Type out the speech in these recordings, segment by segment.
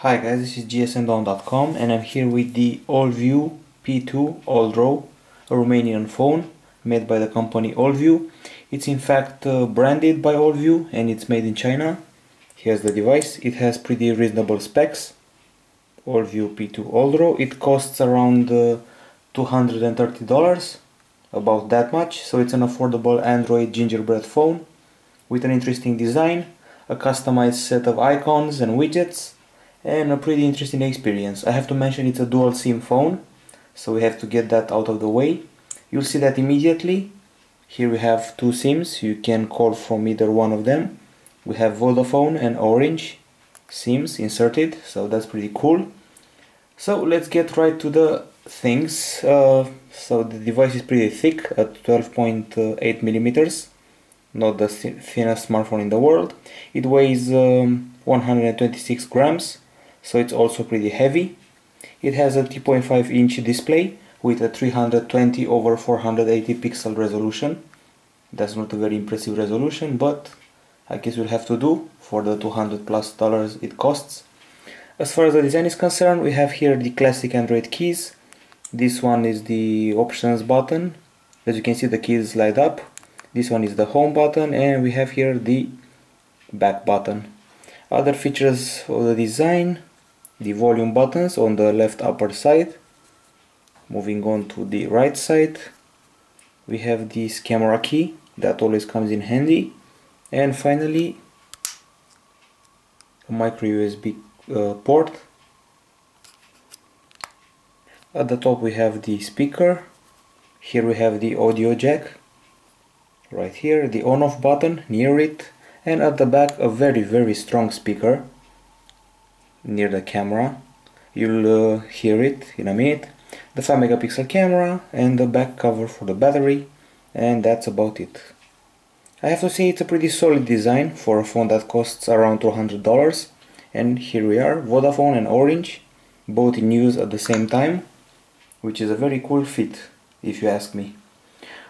Hi guys, this is GSMDome.com and I'm here with the Allview P2 Alldro, a Romanian phone made by the company Allview. It's in fact branded by Allview and it's made in China. Here's the device. It has pretty reasonable specs. Allview P2 Alldro. It costs around $230, about that much. So it's an affordable Android gingerbread phone with an interesting design, a customized set of icons and widgets, and a pretty interesting experience. I have to mention it's a dual SIM phone, so we have to get that out of the way. You'll see that immediately. Here we have two SIMs, you can call from either one of them. We have Vodafone and Orange SIMs inserted, so that's pretty cool. So let's get right to the things. So the device is pretty thick at 12.8 millimeters, not the thinnest smartphone in the world. It weighs 126 grams. So it's also pretty heavy. It has a 3.5 inch display with a 320 over 480 pixel resolution. That's not a very impressive resolution, but I guess we'll have to do for the $200+ it costs. As far as the design is concerned, we have here the classic Android keys. This one is the options button. As you can see, the keys light up. This one is the home button, and we have here the back button. Other features of the design: the volume buttons on the left upper side. Moving on to the right side, we have this camera key that always comes in handy, and finally a micro USB port. At the top we have the speaker. Here we have the audio jack. Right here, the on-off button near it, and at the back a very strong speaker near the camera. You'll hear it in a minute. The 5 megapixel camera and the back cover for the battery, and that's about it. I have to say it's a pretty solid design for a phone that costs around $200. And here we are, Vodafone and Orange, both in use at the same time, which is a very cool fit if you ask me.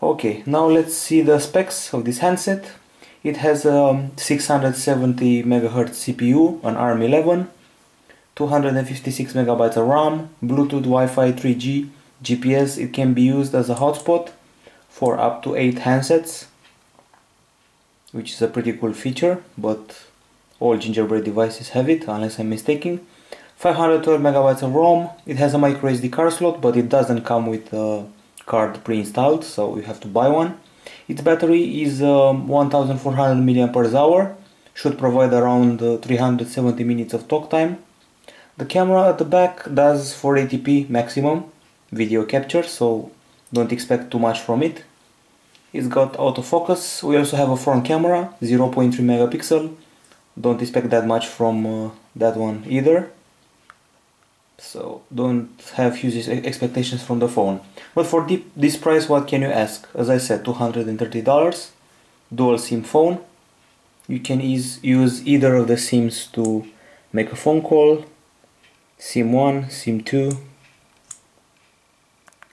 Okay, now let's see the specs of this handset. It has a 670 MHz CPU, an ARM11, 256 megabytes of RAM, Bluetooth, Wi-Fi, 3G, GPS. It can be used as a hotspot for up to 8 handsets, which is a pretty cool feature, but all gingerbread devices have it, unless I'm mistaken. 512 megabytes of ROM. It has a micro SD card slot, but it doesn't come with a card pre-installed, so you have to buy one. Its battery is 1400 mAh, should provide around 370 minutes of talk time. The camera at the back does 480p maximum video capture, so don't expect too much from it. It's got autofocus. We also have a front camera, 0.3 megapixel. Don't expect that much from that one either. So don't have huge expectations from the phone. But for this price, what can you ask? As I said, $230, dual SIM phone. You can use either of the SIMs to make a phone call. SIM 1, SIM 2.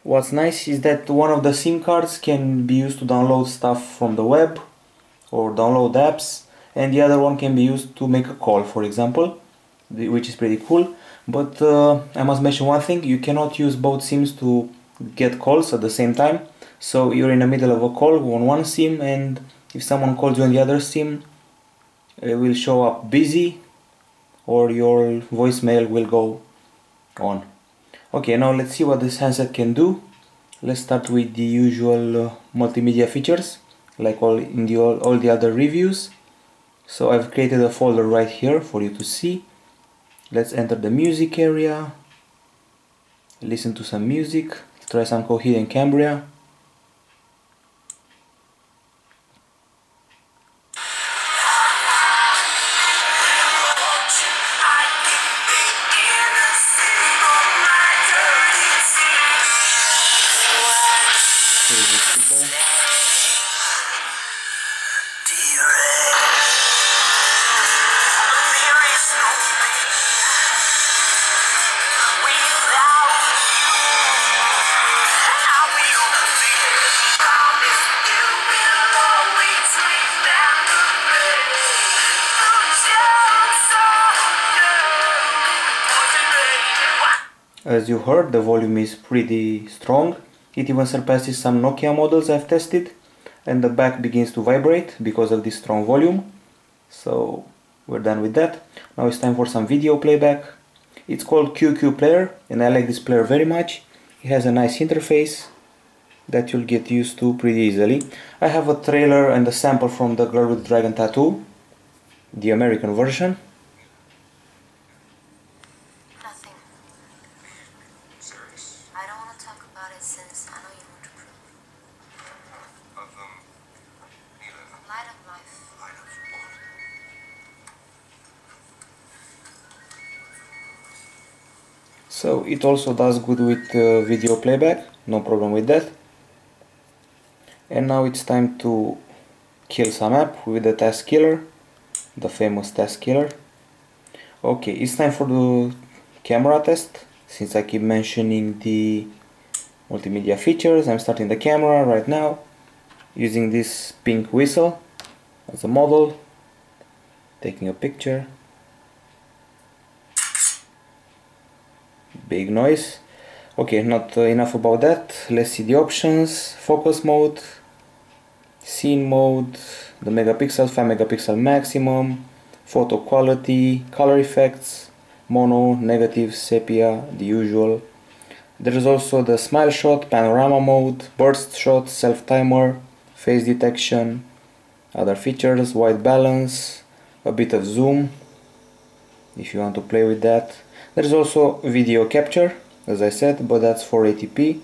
What's nice is that one of the SIM cards can be used to download stuff from the web or download apps, and the other one can be used to make a call, for example, which is pretty cool. But I must mention one thing: you cannot use both SIMs to get calls at the same time. So you're in the middle of a call on one SIM, and if someone calls you on the other SIM, it will show up busy, or your voicemail will go on. Okay, now let's see what this handset can do. Let's start with the usual multimedia features, like all the other reviews. So I've created a folder right here for you to see. Let's enter the music area, listen to some music, try some Coheed and Cambria. As you heard, the volume is pretty strong. It even surpasses some Nokia models I've tested, and the back begins to vibrate because of this strong volume. So we're done with that. Now it's time for some video playback. It's called QQ Player, and I like this player very much. It has a nice interface that you'll get used to pretty easily. I have a trailer and a sample from the Girl with Dragon Tattoo, the American version. Nothing. Serious? I don't want to talk about it since I know you want to prove. Of neither. Light of life. Light of what? So it also does good with video playback, no problem with that. And now it's time to kill some app with the task killer, the famous task killer. Okay, it's time for the camera test. Since I keep mentioning the multimedia features, I'm starting the camera right now using this pink whistle as a model, taking a picture. Big noise. Okay, not enough about that. Let's see the options. Focus mode, scene mode, the megapixels, 5 megapixel maximum, photo quality, color effects, mono, negative, sepia, the usual. There is also the smile shot, panorama mode, burst shot, self timer, face detection, other features, white balance, a bit of zoom if you want to play with that. There is also video capture, as I said, but that's for 80p.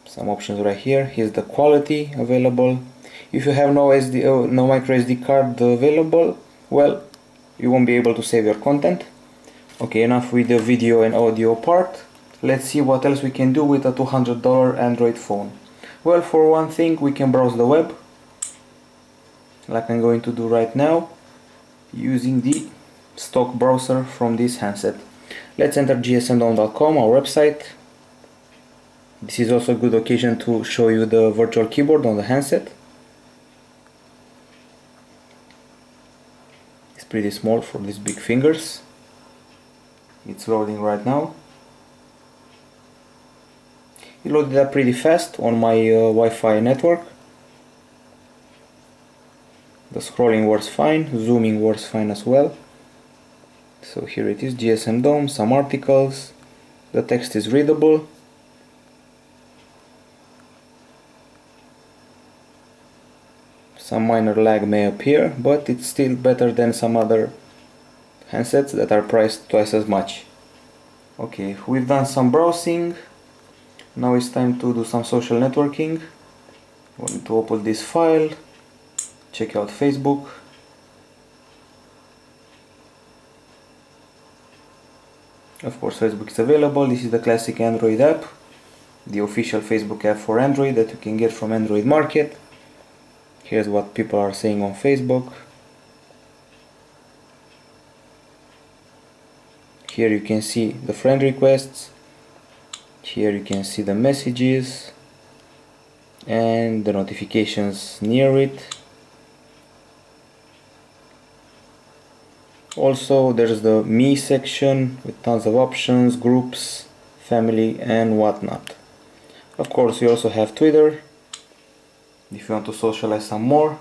Some options right here. Here's the quality available. If you have no micro SD card available, well, you won't be able to save your content. Okay, enough with the video and audio part. Let's see what else we can do with a $200 Android phone. Well, for one thing, we can browse the web, like I'm going to do right now, using the stock browser from this handset. Let's enter GSMDome.com, our website. This is also a good occasion to show you the virtual keyboard on the handset. It's pretty small for these big fingers. It's loading right now. It loaded up pretty fast on my Wi-Fi network. The scrolling works fine, zooming works fine as well. So here it is, GSMDome, some articles, the text is readable. Some minor lag may appear, but it's still better than some other handsets that are priced twice as much. Okay, we've done some browsing. Now it's time to do some social networking. We need to open this file, check out Facebook. Of course, Facebook is available. This is the classic Android app, the official Facebook app for Android that you can get from Android Market. Here's what people are saying on Facebook. Here you can see the friend requests. Here you can see the messages and the notifications near it. Also, there's the Me section with tons of options, groups, family, and whatnot. Of course, you also have Twitter if you want to socialize some more.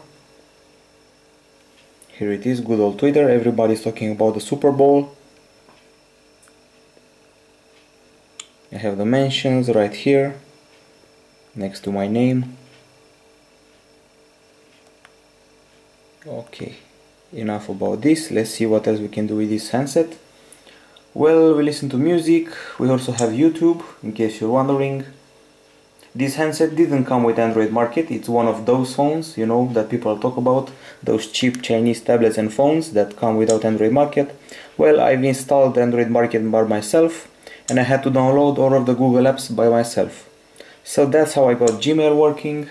Here it is, good old Twitter. Everybody's talking about the Super Bowl. I have the mentions right here next to my name. Okay, enough about this. Let's see what else we can do with this handset. Well, we listen to music. We also have YouTube, in case you're wondering. This handset didn't come with Android Market. It's one of those phones, you know, that people talk about, those cheap Chinese tablets and phones that come without Android Market. Well, I've installed Android Market by myself, and I had to download all of the Google apps by myself. So that's how I got Gmail working,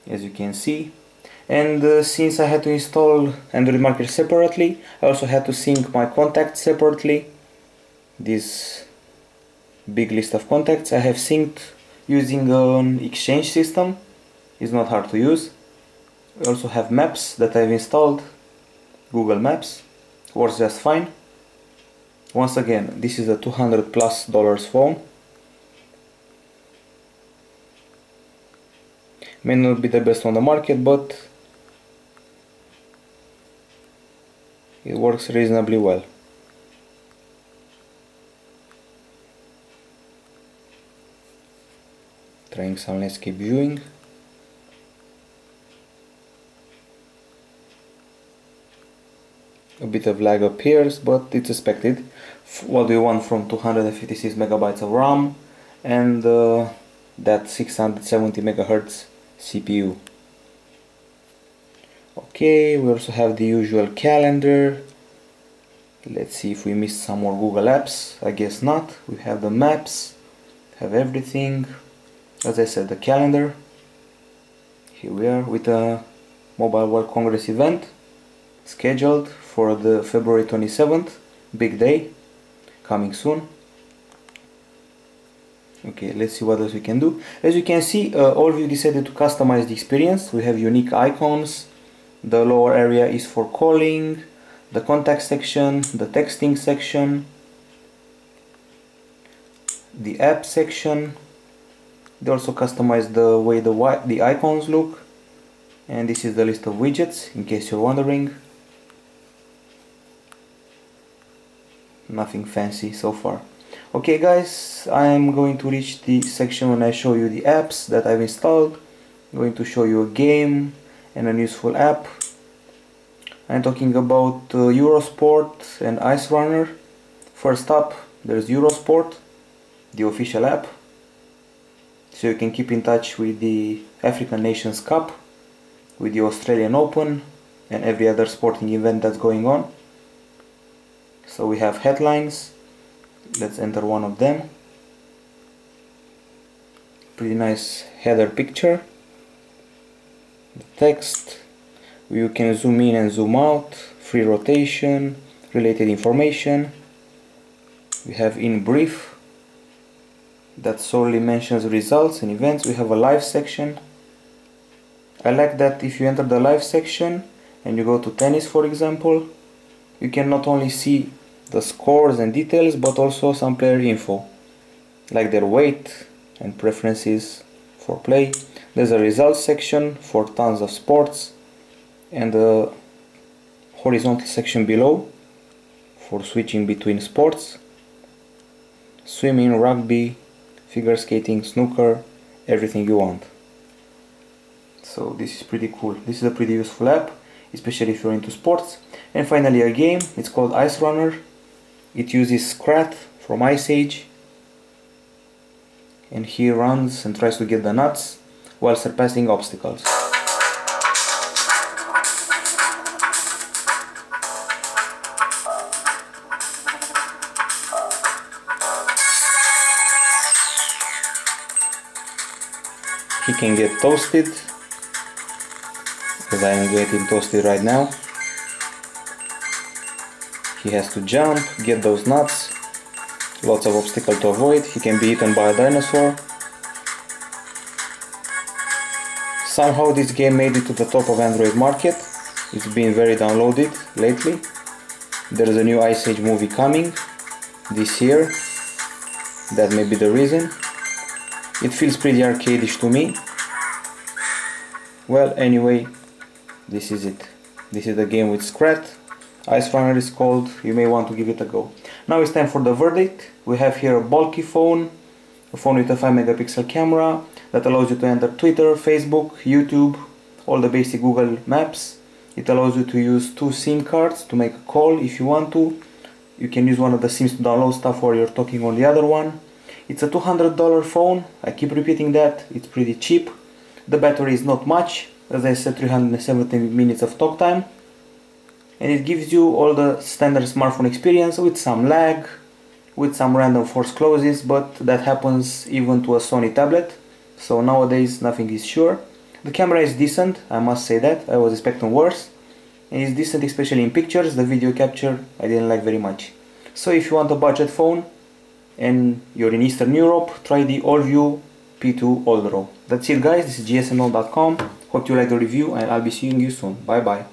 as you can see. And since I had to install Android Market separately, I also had to sync my contacts separately. This big list of contacts I have synced using an exchange system. It's not hard to use. We also have maps that I've installed. Google Maps works just fine. Once again, this is a $200+ phone. May not be the best on the market, but it works reasonably well. Trying some landscape viewing. A bit of lag appears, but it's expected. What do you want from 256 megabytes of RAM and that 670 megahertz CPU? Okay, we also have the usual calendar. Let's see if we missed some more Google apps. I guess not. We have the maps, have everything. As I said, the calendar. Here we are with a Mobile World Congress event scheduled for the February 27th, big day, coming soon. Okay, let's see what else we can do. As you can see, Allview decided to customize the experience. We have unique icons. The lower area is for calling, the contact section, the texting section, the app section. They also customized the way the icons look. And this is the list of widgets, in case you're wondering. Nothing fancy so far. Okay guys, I'm going to reach the section when I show you the apps that I've installed. I'm going to show you a game and an useful app. I'm talking about Eurosport and Ice Runner. First up, there's Eurosport, the official app. So you can keep in touch with the African Nations Cup, with the Australian Open and every other sporting event that's going on. So we have headlines. Let's enter one of them. Pretty nice header picture. The text. You can zoom in and zoom out. Free rotation. Related information. We have in brief. That solely mentions results and events. We have a live section. I like that if you enter the live section and you go to tennis, for example, you can not only see the scores and details, but also some player info, like their weight and preferences for play. There's a results section for tons of sports, and a horizontal section below for switching between sports. Swimming, rugby, figure skating, snooker, everything you want. So this is pretty cool. This is a pretty useful app, especially if you're into sports. And finally a game, it's called Ice Runner. It uses Scrat from Ice Age, and he runs and tries to get the nuts while surpassing obstacles. He can get toasted, as I am getting toasted right now. He has to jump, get those nuts, lots of obstacles to avoid. He can be eaten by a dinosaur. Somehow this game made it to the top of Android market. It's been very downloaded lately. There's a new Ice Age movie coming this year. That may be the reason. It feels pretty arcadish to me. Well, anyway, this is it. This is the game with Scrat. Ice Runner is called. You may want to give it a go. Now it's time for the verdict. We have here a bulky phone, a phone with a 5 megapixel camera that allows you to enter Twitter, Facebook, YouTube, all the basic Google Maps. It allows you to use 2 SIM cards to make a call if you want to. You can use one of the SIMs to download stuff while you're talking on the other one. It's a $200 phone. I keep repeating that. It's pretty cheap. The battery is not much. As I said, 370 minutes of talk time. And it gives you all the standard smartphone experience with some lag, with some random force closes, but that happens even to a Sony tablet. So nowadays nothing is sure. The camera is decent, I must say that. I was expecting worse. And it's decent, especially in pictures. The video capture I didn't like very much. So if you want a budget phone and you're in Eastern Europe, try the Allview P2 Alldro. That's it guys, this is GSMDome.com. Hope you like the review and I'll be seeing you soon. Bye bye.